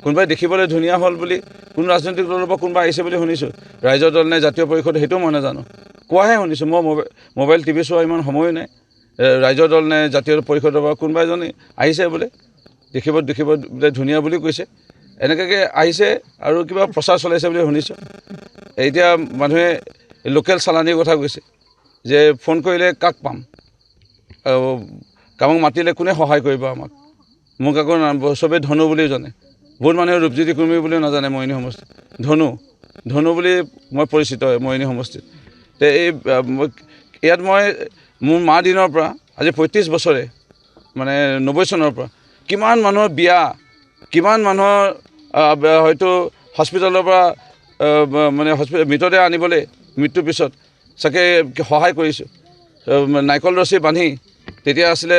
কোনোবাই দেখিবলৈ ধুনীয়া হ'ল বুলি কোনো ৰাজনৈতিক দলৰ পৰা কোনোবা আহিছে বুলি শুনিছোঁ ৰাইজৰ দল নে জাতীয় পৰিষদ সেইটো মই নাজানো কোৱাহে শুনিছোঁ মই মোবাইল টিভি চোৱা ইমান সময়ো নাই ৰাইজৰ দল নে জাতীয় পৰিষদৰ পৰা কোনোবা এজনী আহিছে বোলে দেখিব বোলে ধুনীয়া বুলি কৈছে এনেকৈ আহিছে আৰু কিবা প্ৰচাৰ চলাইছে বুলি শুনিছোঁ এতিয়া মানুহে লোকেল চালানীৰ কথা কৈছে যে ফোন কৰিলে কাক পাম কামক মাতিলে কোনে সহায় কৰিব আমাক মোক আকৌ চবেই ধনু বুলিও জানে বহুত মানুহে ৰূপজ্যোতি কুৰ্মী বুলিও নাজানে মৰিয়নি সমষ্টিত ধনু বুলি মই পৰিচিত মৰিয়নি সমষ্টিত তে এই ইয়াত মই মোৰ মা দিনৰ পৰা আজি 35 বছৰে মানে 90 চনৰ পৰা কিমান মানুহৰ বিয়া কিমান মানুহৰ হয়তো হস্পিটেলৰ পৰা মানে মৃতদেহ আনিবলৈ মৃত্যুৰ পিছত চাগে সহায় কৰিছোঁ নাৰিকল ৰছী বান্ধি তেতিয়া আছিলে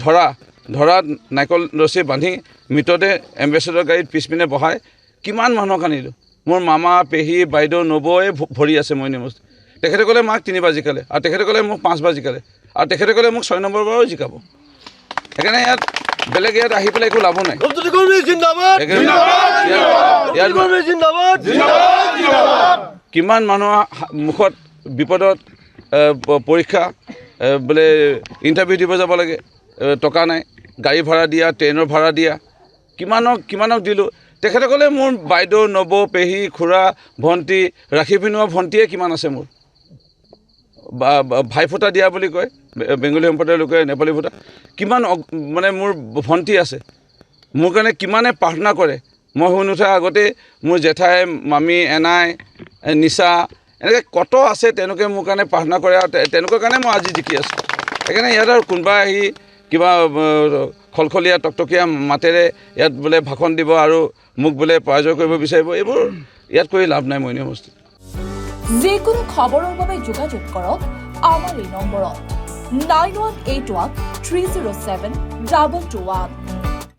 ধৰাত নাৰিকল ৰছী বান্ধি মৃতদেহ এম্বেচেডৰ গাড়ীত পিছপিনে বহাই কিমান মানুহক আনিলোঁ মোৰ মামা পেহী বাইদেউ নবৌৱে ভৰি আছে মৰিয়নি সমষ্টি তেখেতসকলে মাক 3 বাৰ জিকালে আৰু তেখেতসকলে মোক 5 বাৰ জিকালে আৰু তেখেতসকলে মোক 6 নম্বৰ বাৰো জিকাব সেইকাৰণে ইয়াত বেলেগ ইয়াত আহি পেলাই একো লাভ নাই কিমান মানুহৰ মুখত বিপদত পৰীক্ষা বোলে ইণ্টাৰভিউ দিব যাব লাগে টকা নাই গাড়ী ভাড়া দিয়া ট্ৰেইনৰ ভাড়া দিয়া কিমানক দিলোঁ তেখেতসকলে মোৰ বাইদেউ নবৌ পেহী খুৰা ভণ্টি ৰাখি পিন্ধোৱা ভণ্টিয়ে কিমান আছে মোৰ ভাই ফুটা দিয়া বুলি কয় বেংগলী সম্প্ৰদায়ৰ লোকে নেপালী ফুটা কিমান মানে মোৰ ভণ্টি আছে মোৰ কাৰণে কিমানে প্ৰাৰ্থনা কৰে মই শুই নুঠাৰ আগতে মোৰ জেঠাই মামী এনাই নিচা এনেকৈ কত আছে তেওঁলোকে মোৰ কাৰণে প্ৰাৰ্থনা কৰে আৰু তেওঁলোকৰ কাৰণে মই আজি জিকি আছোঁ সেইকাৰণে ইয়াত আৰু কোনোবা আহি কিবা খলখলীয়া টকটকীয়া মাতেৰে ইয়াত বোলে ভাষণ দিব আৰু মোক বোলে পৰাজয় কৰিব বিচাৰিব এইবোৰ ইয়াত কৰি লাভ নাই মৰিয়নি সমষ্টিত যিকোনো খবৰৰ বাবে যোগাযোগ কৰক আমাৰ এই নম্বৰত 9181 307 2221